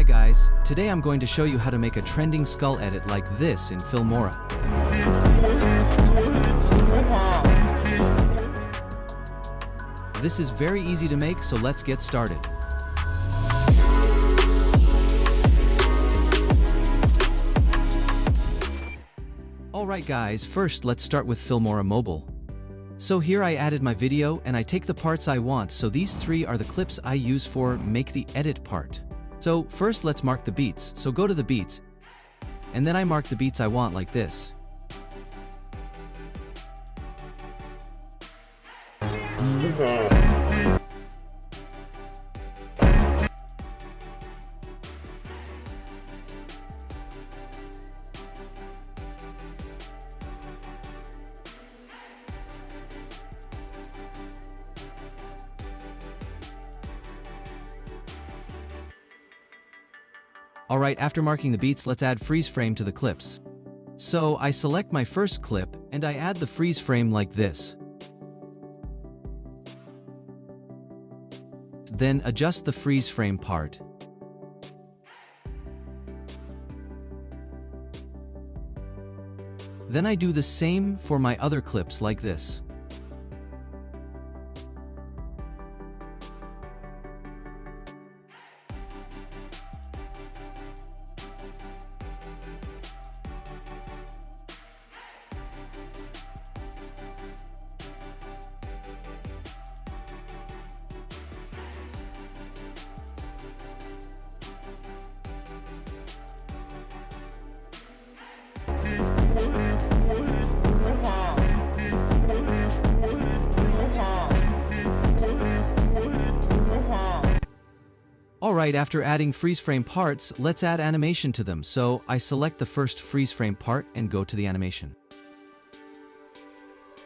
guys, today I'm going to show you how to make a trending skull edit like this in Filmora. This is very easy to make, so let's get started. Alright guys, first let's start with Filmora Mobile. So here I added my video and I take the parts I want, so these three are the clips I use for make the edit part. So first let's mark the beats, so go to the beats, and then I mark the beats I want like this. Alright, after marking the beats, let's add freeze frame to the clips. So I select my first clip, and I add the freeze frame like this. Then adjust the freeze frame part. Then I do the same for my other clips like this. Alright, after adding freeze frame parts, let's add animation to them, so I select the first freeze frame part and go to the animation.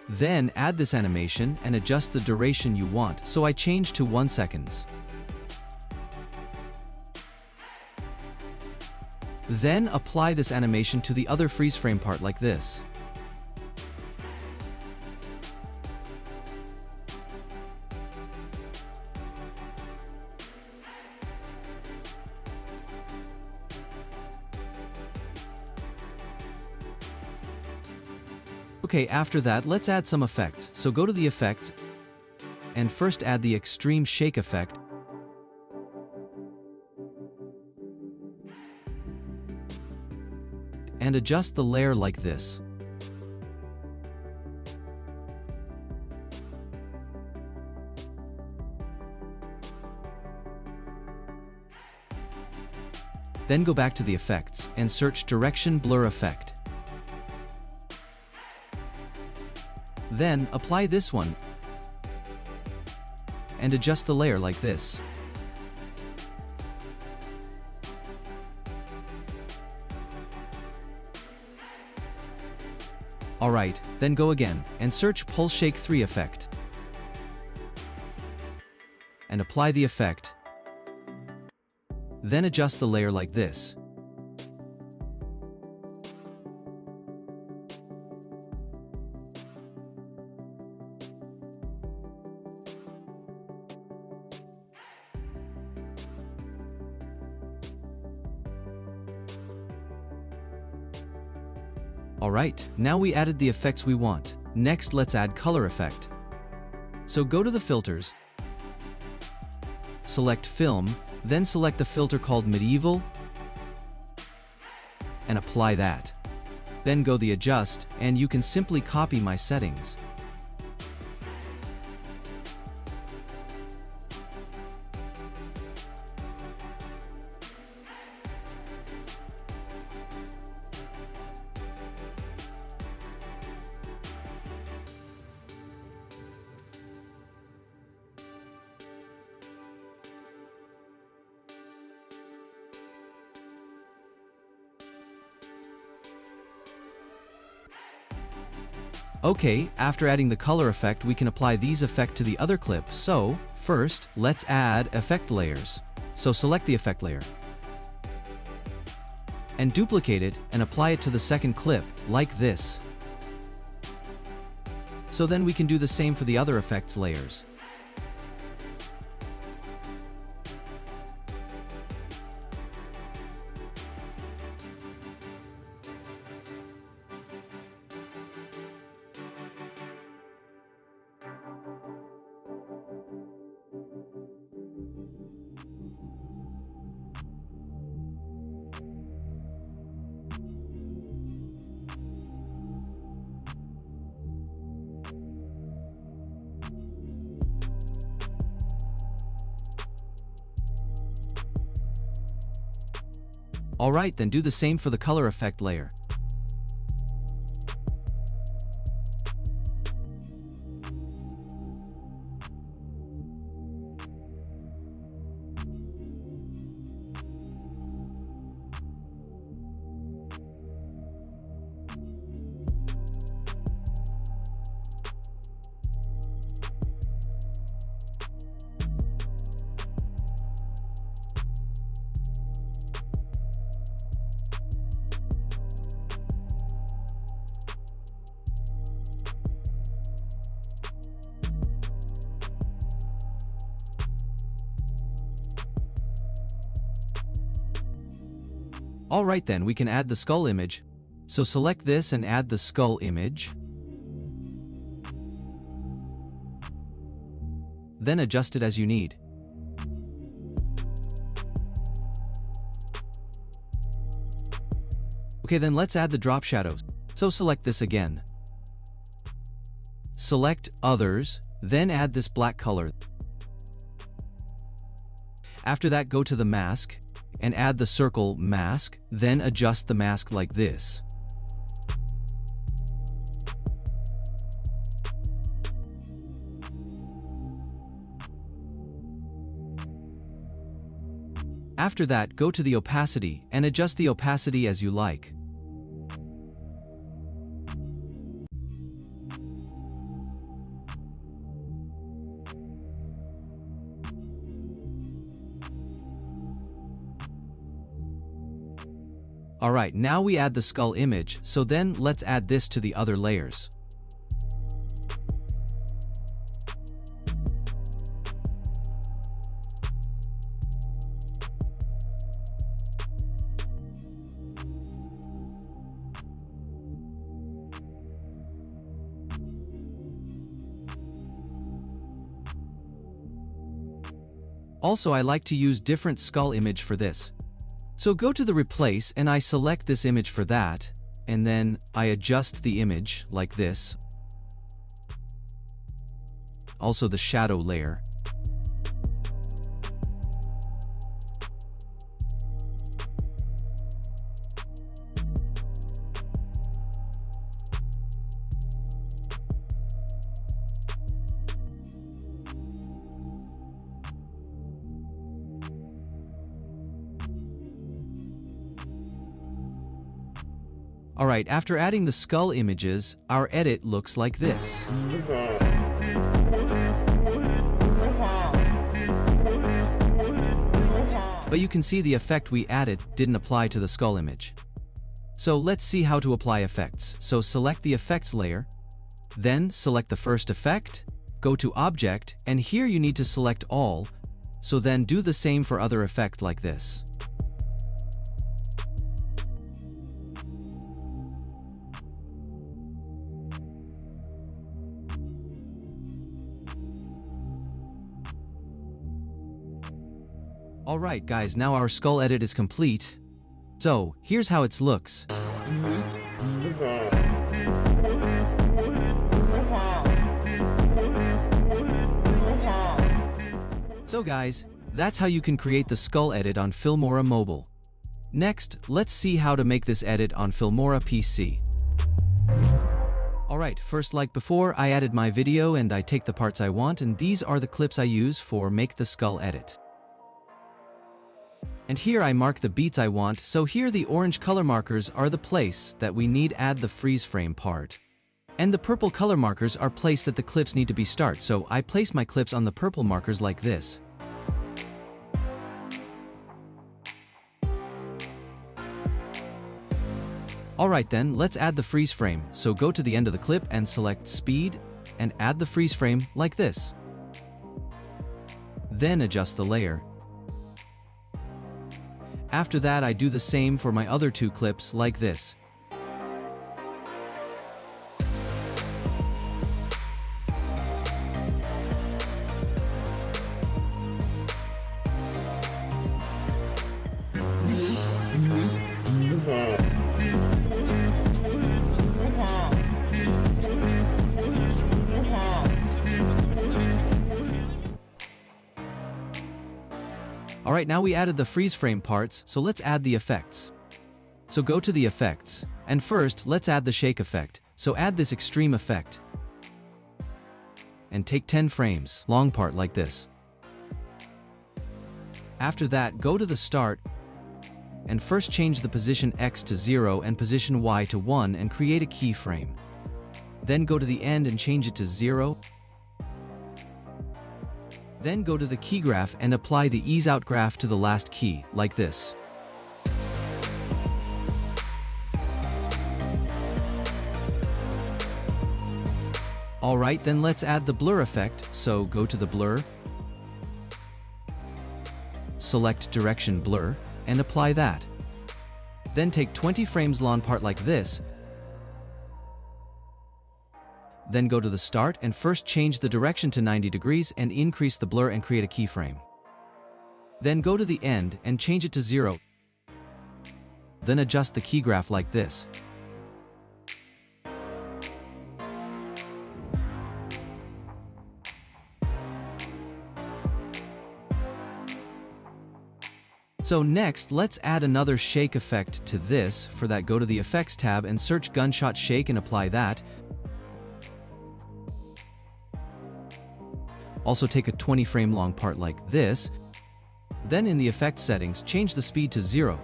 Then add this animation and adjust the duration you want, so I change to 1 second. Then apply this animation to the other freeze frame part like this. Okay, after that, let's add some effects. So go to the effects, and first add the extreme shake effect. And adjust the layer like this. Then go back to the effects, and search direction blur effect. Then, apply this one, and adjust the layer like this. Alright, then go again, and search Pulse Shake 3 effect. And apply the effect. Then adjust the layer like this. Alright, now we added the effects we want. Next, let's add color effect. So go to the filters, select film, then select the filter called medieval, and apply that. Then go the adjust, and you can simply copy my settings. Okay, after adding the color effect, we can apply these effects to the other clip. So, first, let's add effect layers. So select the effect layer, and duplicate it, and apply it to the second clip, like this. So then we can do the same for the other effects layers. Alright, then do the same for the color effect layer. Alright then, we can add the skull image. So select this and add the skull image. Then adjust it as you need. Okay, then let's add the drop shadows. So select this again. Select Others, then add this black color. After that, go to the mask and add the circle mask, then adjust the mask like this. After that, go to the opacity and adjust the opacity as you like. Alright, now we add the skull image, so then let's add this to the other layers. Also, I like to use different skull image for this. So go to the replace and I select this image for that, and then I adjust the image like this. Also the shadow layer. Alright, after adding the skull images, our edit looks like this. But you can see the effect we added didn't apply to the skull image. So let's see how to apply effects. So select the effects layer, then select the first effect, go to Object, and here you need to select all, so then do the same for other effect like this. Alright guys, now our skull edit is complete. So, here's how it looks. So guys, that's how you can create the skull edit on Filmora Mobile. Next, let's see how to make this edit on Filmora PC. Alright, first like before, I added my video and I take the parts I want, and these are the clips I use for make the skull edit. And here I mark the beats I want, so here the orange color markers are the place that we need add the freeze frame part. And the purple color markers are place that the clips need to be start, so I place my clips on the purple markers like this. Alright then, let's add the freeze frame, so go to the end of the clip and select speed, and add the freeze frame like this. Then adjust the layer. After that, I do the same for my other two clips like this. Alright Alright, now we added the freeze frame parts, so let's add the effects. So go to the effects, and first let's add the shake effect, so add this extreme effect. And take 10 frames, long part like this. After that, go to the start, and first change the position X to 0 and position Y to 1 and create a keyframe. Then go to the end and change it to 0. Then go to the key graph and apply the ease out graph to the last key, like this. Alright, then let's add the blur effect, so go to the blur, select direction blur, and apply that. Then take 20 frames long part like this. Then go to the start and first change the direction to 90 degrees and increase the blur and create a keyframe. Then go to the end and change it to 0. Then adjust the key graph like this. So next, let's add another shake effect to this. For that, go to the Effects tab and search Gunshot Shake and apply that. Also take a 20 frame long part like this. Then in the effect settings, change the speed to 0.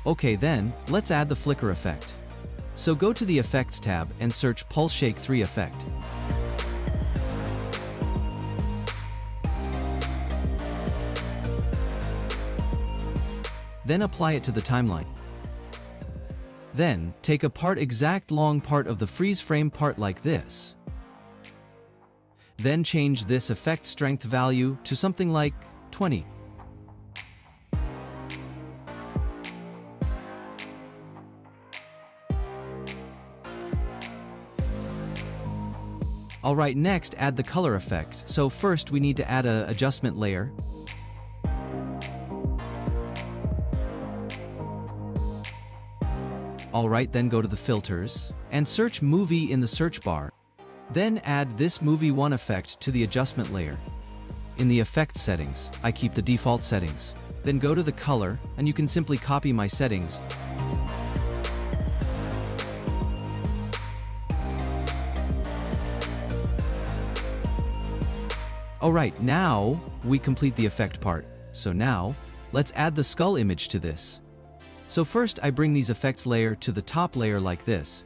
Okay, then, let's add the flicker effect. So go to the Effects tab and search Pulse Shake 3 effect. Then apply it to the timeline. Then, take a part exact long part of the freeze frame part like this. Then change this effect strength value to something like 20. Alright, next add the color effect. So first we need to add an adjustment layer. Alright, then go to the filters, and search Movie in the search bar. Then add this Movie 1 effect to the adjustment layer. In the effect settings, I keep the default settings. Then go to the color, and you can simply copy my settings. Alright, now we complete the effect part. So now, let's add the skull image to this. So first I bring these effects layer to the top layer like this.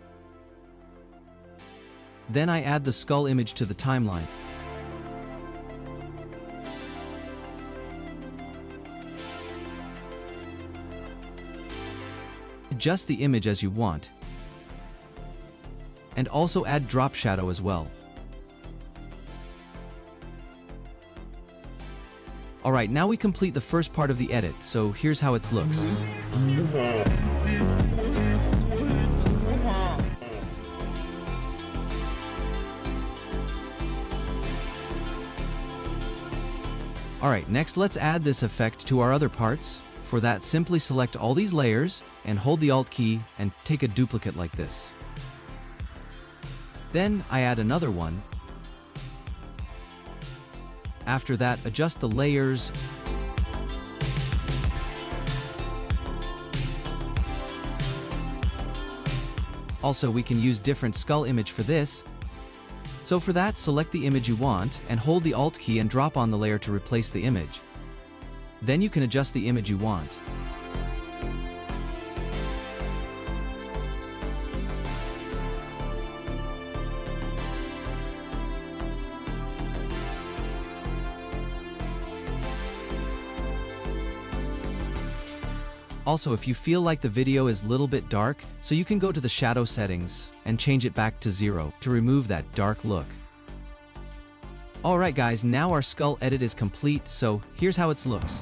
Then I add the skull image to the timeline. Adjust the image as you want. And also add drop shadow as well. Alright, now we complete the first part of the edit, so here's how it looks. Alright, next let's add this effect to our other parts. For that, simply select all these layers and hold the Alt key and take a duplicate like this. Then I add another one. After that, adjust the layers. Also, we can use different skull image for this. So for that, select the image you want and hold the Alt key and drop on the layer to replace the image. Then you can adjust the image you want. Also, if you feel like the video is a little bit dark, so you can go to the shadow settings and change it back to 0 to remove that dark look. Alright guys, now our skull edit is complete, so here's how it looks.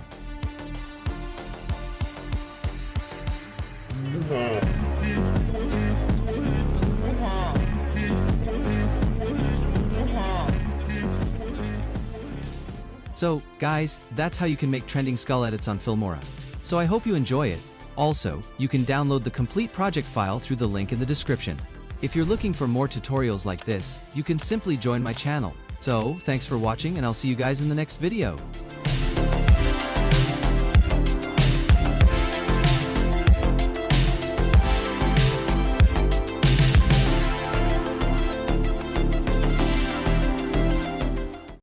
So, guys, that's how you can make trending skull edits on Filmora. So I hope you enjoy it. Also, you can download the complete project file through the link in the description. If you're looking for more tutorials like this, you can simply join my channel. So, thanks for watching and I'll see you guys in the next video.